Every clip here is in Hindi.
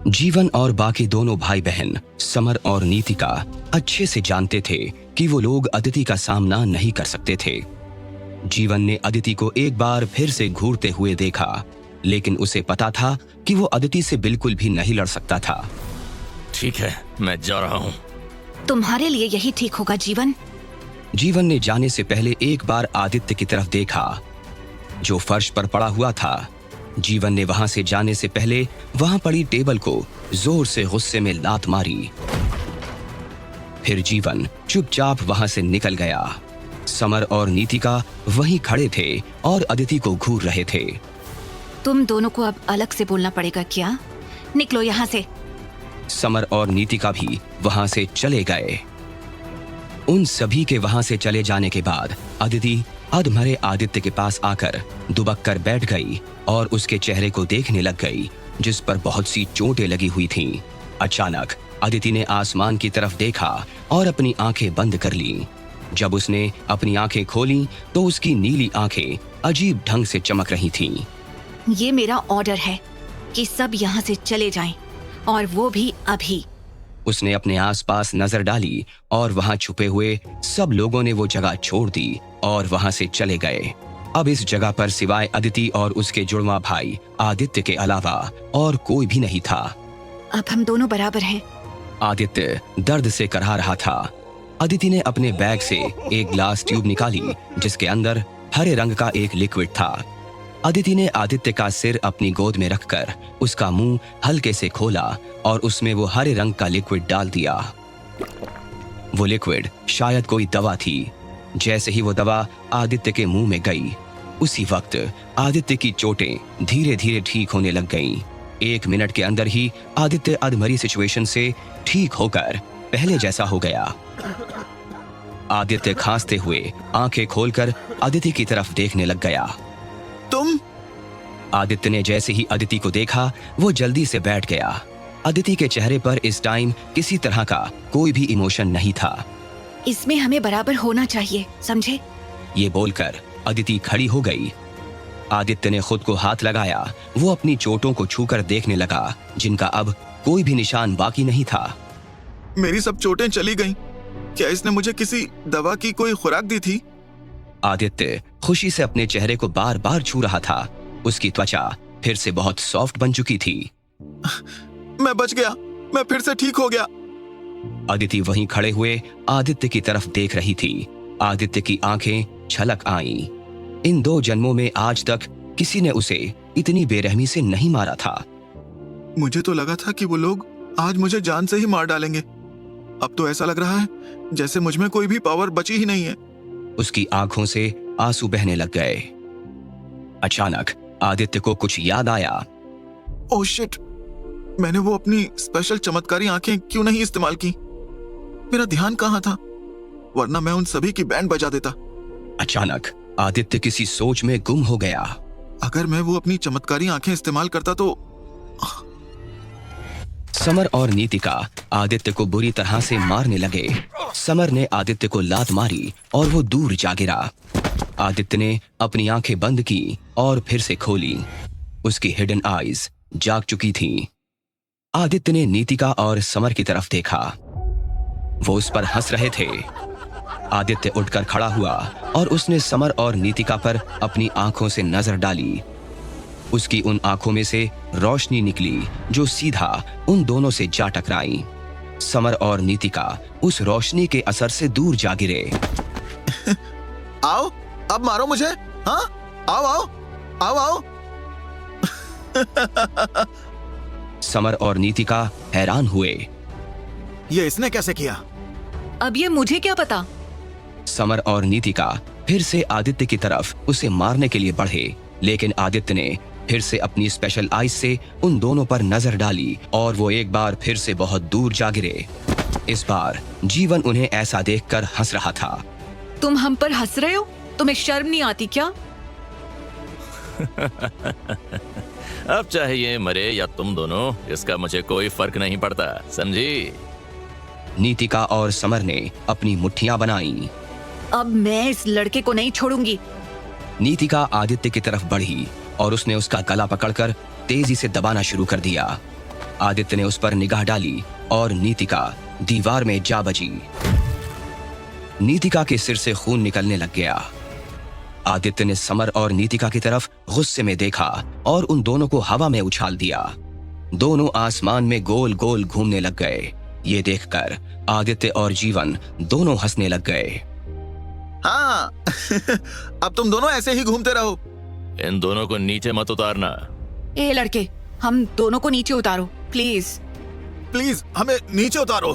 जीवन और बाकी दोनों भाई बहन समर और नीतिका अच्छे से जानते थे कि वो लोग अदिति का सामना नहीं कर सकते थे। जीवन ने अदिति को एक बार फिर से घूरते हुए देखा, लेकिन उसे पता था कि वो अदिति से बिल्कुल भी नहीं लड़ सकता था। ठीक है, मैं जा रहा हूँ। तुम्हारे लिए यही ठीक होगा जीवन। जीवन ने जाने से पहले एक बार आदित्य की तरफ देखा, जो फर्श पर पड़ा हुआ था। जीवन ने वहां से जाने से पहले वहां पड़ी टेबल को जोर से गुस्से में लात मारी। फिर जीवन चुपचाप वहां से निकल गया। समर और नीतिका वहीं खड़े थे और अदिति को घूर रहे थे। तुम दोनों को अब अलग से बोलना पड़ेगा क्या? निकलो यहाँ से। समर और नीतिका भी वहां से चले गए। उन सभी के वहां से चले जाने के बाद अदिति अधमरे आदित्य के पास आकर दुबक कर बैठ गई और उसके चेहरे को देखने लग गई, जिस पर बहुत सी चोटें लगी हुई थीं। अचानक अदिति ने आसमान की तरफ देखा और अपनी आंखें बंद कर लीं। जब उसने अपनी आंखें खोलीं तो उसकी नीली आंखें अजीब ढंग से चमक रही थीं। ये मेरा ऑर्डर है कि सब यहाँ से चले जाएं, और वो भी अभी। उसने अपने आसपास नजर डाली और वहां छुपे हुए सब लोगों ने वो जगह छोड़ दी और वहां से चले गए। अब इस जगह पर सिवाय अदिति और उसके जुड़वा भाई आदित्य के अलावा और कोई भी नहीं था। अब हम दोनों बराबर हैं। आदित्य दर्द से कराह रहा था। अदिति ने अपने बैग से एक ग्लास ट्यूब निकाली, जिसके अंदर हरे रंग का एक लिक्विड था। अदिति ने आदित्य का सिर अपनी गोद में रखकर उसका मुंह हल्के से खोला और उसमें वो हरे रंग का लिक्विड डाल दिया। वो लिक्विड शायद कोई दवा थी। जैसे ही वो दवा आदित्य के मुंह में गई, उसी वक्त आदित्य की चोटें धीरे धीरे ठीक होने लग गईं। 1 मिनट के अंदर ही आदित्य अधमरी सिचुएशन से ठीक होकर पहले जैसा हो गया। आदित्य खांसते हुए आंखें खोलकर अदिति की तरफ देखने लग गया। तुम? आदित्य ने जैसे ही अदिति को देखा, वो जल्दी से बैठ गया। अदिति के चेहरे पर इस टाइम किसी तरह का कोई भी इमोशन नहीं था। इसमें हमें बराबर होना चाहिए, समझे? ये बोलकर अदिति खड़ी हो गई। आदित्य ने खुद को हाथ लगाया। वो अपनी चोटों को छूकर देखने लगा, जिनका अब कोई भी निशान बाकी नहीं था। मेरी सब चोटें चली गईं। क्या इसने मुझे किसी दवा की कोई खुराक दी थी? आदित्य खुशी से अपने चेहरे को बार बार छू रहा था। उसकी त्वचा फिर से बहुत सॉफ्ट बन चुकी थी। मैं बच गया, मैं फिर से ठीक हो गया। अदिति वहीं खड़े हुए आदित्य की तरफ देख रही थी। आदित्य की आंखें छलक आईं। इन 2 जन्मों में आज तक किसी ने उसे इतनी बेरहमी से नहीं मारा था। मुझे तो लगा था कि वो लोग आज मुझे जान से ही मार डालेंगे। अब तो ऐसा लग रहा है जैसे मुझ में कोई भी पावर बची ही नहीं है। उसकी आंखों से आंसू बहने लग गए। अचानक आदित्य को कुछ याद आया। ओह शिट, मैंने वो अपनी स्पेशल चमत्कारी आंखें क्यों नहीं इस्तेमाल की? मेरा ध्यान कहाँ था? वरना मैं उन सभी की बैंड बजा देता। अचानक आदित्य किसी सोच में गुम हो गया। अगर मैं वो अपनी चमत्कारी आंखें इस्तेमाल करता तो। समर और नीतिका आदित्य को बुरी तरह से मारने लगे। समर ने आदित्य को लात मारी और वो दूर जा गिरा। आदित्य ने अपनी आंखें बंद की और फिर से खोली। उसकी हिडन आईज जाग चुकी थीं। आदित्य ने नीतिका और समर की तरफ देखा। वो उस पर हंस रहे थे। आदित्य उठकर खड़ा हुआ और उसने समर और नीतिका पर अपनी आंखों से नजर डाली। उसकी उन आंखों में से रोशनी निकली जो सीधा उन दोनों से जा टकराई। समर और नीतिका उस रोशनी के असर से दूर जा गिरे। आओ, अब मारो मुझे। हाँ, आओ आओ आओ आओ। समर और नीतिका हैरान हुए। ये इसने कैसे किया? अब ये मुझे क्या पता? समर और नीतिका फिर से आदित्य की तरफ उसे मारने के लिए बढ़े, लेकिन आदित्य ने फिर से अपनी स्पेशल आईज से उन दोनों पर नजर डाली और वो एक बार फिर से बहुत दूर जा गिरे। इस बार जीवन उन्हें ऐसा देखकर हंस रहा था। तुम हम पर हंस रहे हो? तुम्हें शर्म नहीं आती क्या? अब चाहे ये मरे या तुम दोनों, इसका मुझे कोई फर्क नहीं पड़ता, समझी? नीतिका और समर ने अपनी मुट्ठियां बनाई। अब मैं इस लड़के को नहीं छोड़ूंगी। नीतिका आदित्य की तरफ बढ़ी और उसने उसका गला पकड़कर तेजी से दबाना शुरू कर दिया। आदित्य ने उस पर निगाह डाली और नीतिका दीवार में जा बजी। नीतिका के सिर से खून निकलने लग गया। आदित्य ने समर और नीतिका की तरफ गुस्से में देखा और उन दोनों को हवा में उछाल दिया। दोनों आसमान में गोल गोल घूमने लग गए। ये देखकर आदित्य और जीवन दोनों हंसने लग गए। हाँ अब तुम दोनों ऐसे ही घूमते रहो। इन दोनों को नीचे मत उतारना। ए लड़के, हम दोनों को नीचे उतारो प्लीज। प्लीज हमें नीचे उतारो।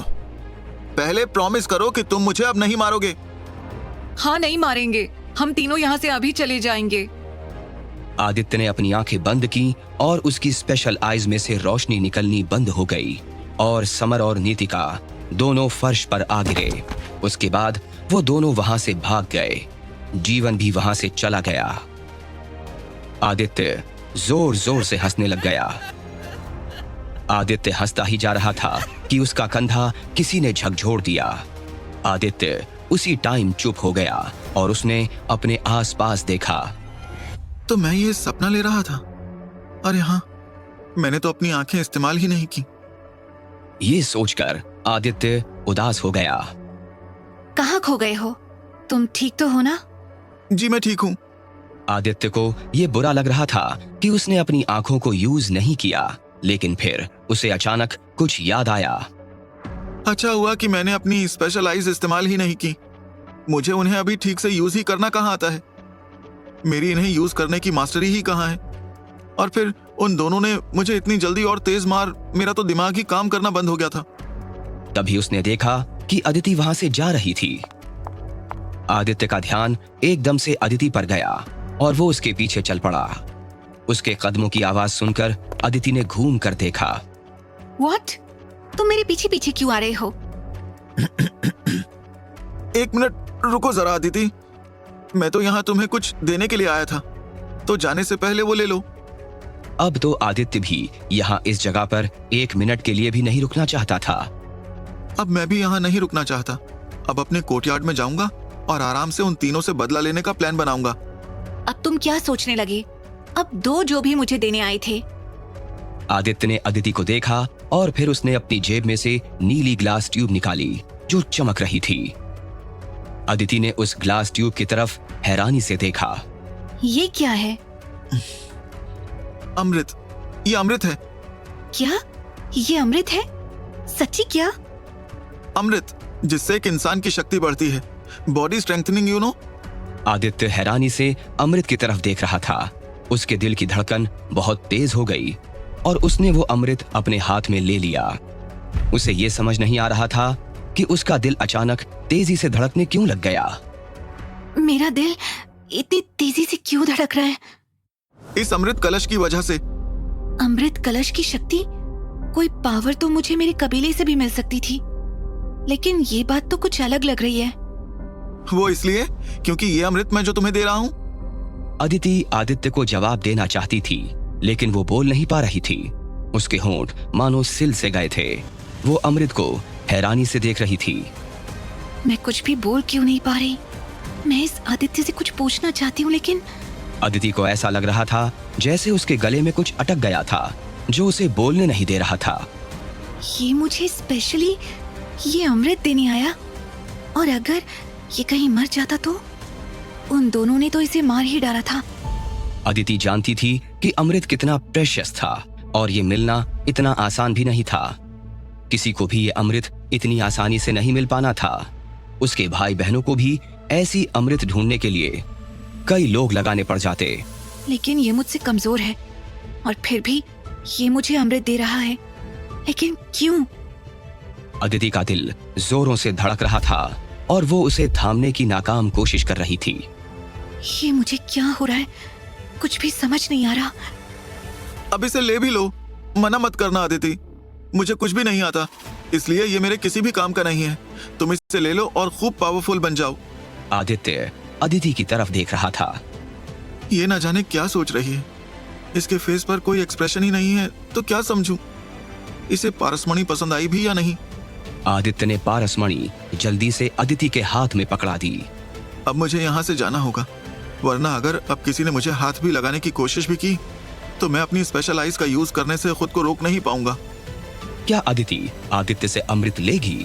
पहले प्रॉमिस करो कि तुम मुझे अब नहीं मारोगे। हाँ, नहीं मारेंगे। हम तीनों यहाँ से अभी चले जाएंगे। आदित्य ने अपनी आंखें बंद की और उसकी स्पेशल आईज में से रोशनी निकलनी बंद हो गई और समर और नीतिका दोनों फर्श पर आ गिरे। उसके बाद वो दोनों वहां से भाग गए। जीवन भी वहां से चला गया। आदित्य जोर जोर से हंसने लग गया। आदित्य हंसता ही जा रहा था कि उसका कंधा किसी ने झकझोर दिया। आदित्य उसी टाइम चुप हो गया और उसने अपने आसपास देखा। तो मैं ये सपना ले रहा था। अरे हाँ, मैंने तो अपनी आंखें इस्तेमाल ही नहीं की। ये सोचकर आदित्य उदास हो गया। कहाँ खो गए हो? तुम ठीक तो हो ना? जी मैं ठीक हूँ। आदित्य को ये बुरा लग रहा था कि उसने अपनी आंखों को यूज नहीं किया, लेकिन फिर उसे अचानक कुछ याद आया। अच्छा हुआ कि मैंने अपनी स्पेशल आइज इस्तेमाल ही नहीं की। मुझे उन्हें अभी ठीक से यूज ही करना कहाँ आता है। मेरी इन्हें यूज करने की मास्टरी ही कहाँ है। और फिर उन दोनों ने मुझे इतनी जल्दी और तेज मार, मेरा तो दिमाग ही काम करना बंद हो गया था। तभी उसने देखा कि अदिति वहां से जा रही थी। आदित्य का ध्यान एकदम से अदिति पर गया और वो उसके पीछे चल पड़ा। उसके कदमों की आवाज सुनकर अदिति ने घूम कर देखा। व्हाट? तुम मेरे पीछे पीछे क्यों आ रहे हो? एक मिनट रुको जरा अदिति, मैं तो यहाँ तुम्हें कुछ देने के लिए आया था, तो जाने से पहले वो ले लो। अब तो आदित्य भी यहाँ इस जगह पर 1 मिनट के लिए भी नहीं रुकना चाहता था। अब मैं भी यहाँ नहीं रुकना चाहता। अब अपने कोर्टयार्ड में जाऊंगा और आराम से उन तीनों से बदला लेने का प्लान बनाऊंगा। अब तुम क्या सोचने लगे? अब दो जो भी मुझे देने आए थे। आदित्य ने अदिति को देखा और फिर उसने अपनी जेब में से नीली ग्लास ट्यूब निकाली जो चमक रही थी। अदिति ने उस ग्लास ट्यूब की तरफ हैरानी से देखा। ये क्या है? अमृत, ये अमृत है। क्या ये अमृत है? सच्ची क्या? अमृत जिससे एक इंसान की शक्ति बढ़ती है, body strengthening, you know. Aditya हैरानी से अमृत की तरफ देख रहा था। उसके दिल की धड़कन बहुत तेज हो गई और उसने वो अमृत अपने हाथ में ले लिया। उसे ये समझ नहीं आ रहा था कि उसका दिल अचानक तेजी से धड़कने क्यों लग गया। मेरा दिल इतनी तेजी से क्यों धड़क रहा है? इस अमृत कलश की वजह से। अमृत कलश की शक्ति? कोई पावर तो मुझे मेरे कबीले से भी मिल सकती थी, लेकिन ये बात तो कुछ अलग लग रही है। वो इसलिए क्योंकि ये अमृत मैं जो तुम्हें दे रहा हूँ। अदिति आदित्य को जवाब देना चाहती थी, लेकिन वो बोल नहीं पा रही थी। उसके होंठ मानो सिल से गए थे। वो अमृत को हैरानी से देख रही थी। मैं कुछ भी बोल क्यों नहीं पा रही? मैं इस आदित्य से कुछ पूछना चाहती हूँ, लेकिन अदिति को ऐसा लग रहा था जैसे उसके गले में कुछ अटक गया था जो उसे बोलने नहीं दे रहा था। ये मुझे स्पेशली ये अमृत देने आया, और अगर ये कहीं मर जाता तो? उन दोनों ने तो इसे मार ही डाला था। अदिति जानती थी कि अमृत कितना प्रेशियस था और ये मिलना इतना आसान भी नहीं था। किसी को भी ये अमृत इतनी आसानी से नहीं मिल पाना था। उसके भाई बहनों को भी ऐसी अमृत ढूंढने के लिए कई लोग लगाने पड़ जाते। लेकिन ये मुझसे कमजोर है और फिर भी ये मुझे अमृत दे रहा है, लेकिन क्यों? अदिति का दिल जोरों से धड़क रहा था और वो उसे थामने की नाकाम कोशिश कर रही थी। ये मुझे क्या हो रहा है? कुछ भी समझ नहीं आ रहा। अब इसे ले भी लो, मना मत करना अदिति। मुझे कुछ भी नहीं आता, इसलिए ये मेरे किसी भी काम का नहीं है। तुम इसे ले लो और खूब पावरफुल बन जाओ। आदित्य अदिति की तरफ देख रहा था। ये ना जाने क्या सोच रही है। इसके फेस पर कोई एक्सप्रेशन ही नहीं है, तो क्या समझूं? इसे पारसमणि पसंद आई भी या नहीं? आदित्य ने पारसमणि जल्दी से अदिति के हाथ में पकड़ा दी। अब मुझे यहाँ से जाना होगा, वरना अगर अब किसी ने मुझे हाथ भी लगाने की कोशिश भी की तो मैं अपनी स्पेशल आइज का यूज करने से खुद को रोक नहीं पाऊंगा। क्या अदिति आदित्य से अमृत लेगी